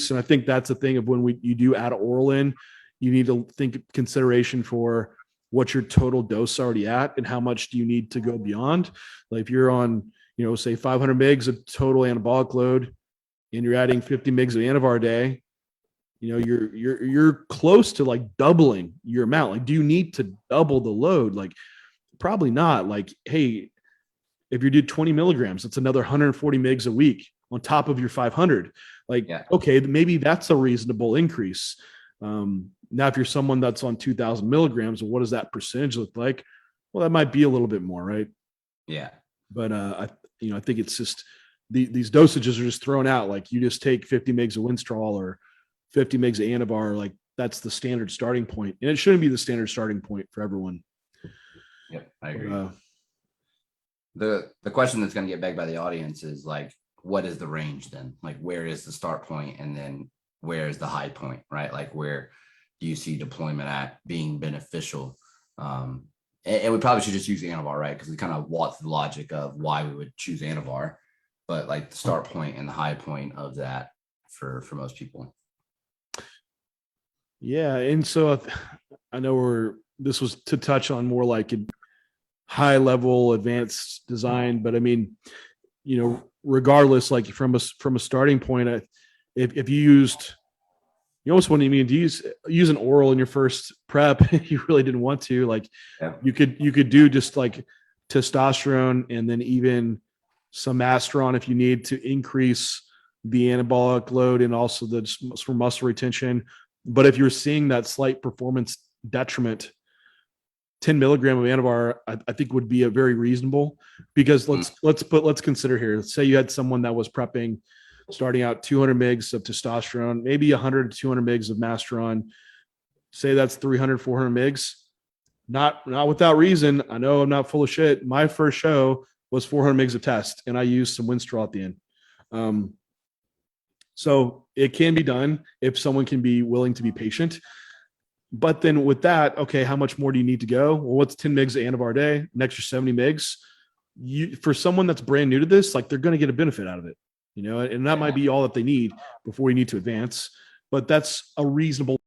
And I think that's the thing of when you do add oral in, you need to think consideration for what your total dose already at and how much do you need to go beyond. Like if you're on, say 500 mgs of total anabolic load and you're adding 50 mgs of Anavar a day, you're close to like doubling your amount. Like, do you need to double the load? Like, probably not. Like, hey, if you do 20 milligrams, it's another 140 mgs a week on top of your 500. Like, Yeah. okay, maybe that's a reasonable increase. Now, if you're someone that's on 2,000 milligrams, what does that percentage look like? Well, that might be a little bit more, right? Yeah. But I think it's just these dosages are just thrown out. Like you just take 50 mgs of Winstrol or 50 mgs of Anavar. Like that's the standard starting point, and it shouldn't be the standard starting point for everyone. Yep, I agree. The question that's going to get begged by the audience is like, what is the range then? Like, where is the start point, and then where is the high point, right? Like, where do you see deployment at being beneficial? And we probably should just use Anavar, right? Because we kind of walked the logic of why we would choose Anavar, but like the start point and the high point of that for most people. Yeah, and so I know this was to touch on more like a high level advanced design, but I mean, regardless, like from a starting point, if you used, you almost wouldn't even use an oral in your first prep. You really didn't want to. Like, Yeah. you could do just like testosterone and then even some Masteron if you need to increase the anabolic load and also for muscle retention. But if you're seeing that slight performance detriment, 10 milligram of Anavar, I think would be a very reasonable, because let's consider here. Let's say you had someone that was prepping, starting out 200 mgs of testosterone, maybe 100 to 200 mgs of Masteron. Say that's 300, 400 mgs. Not without reason. I know I'm not full of shit. My first show was 400 mgs of test, and I used some Winstrol at the end. So it can be done if someone can be willing to be patient. But then with that, okay, how much more do you need to go? Well, what's 10 mgs of Anavar a day? An extra 70 mgs. For someone that's brand new to this, like they're going to get a benefit out of it, and that might be all that they need before you need to advance. But that's a reasonable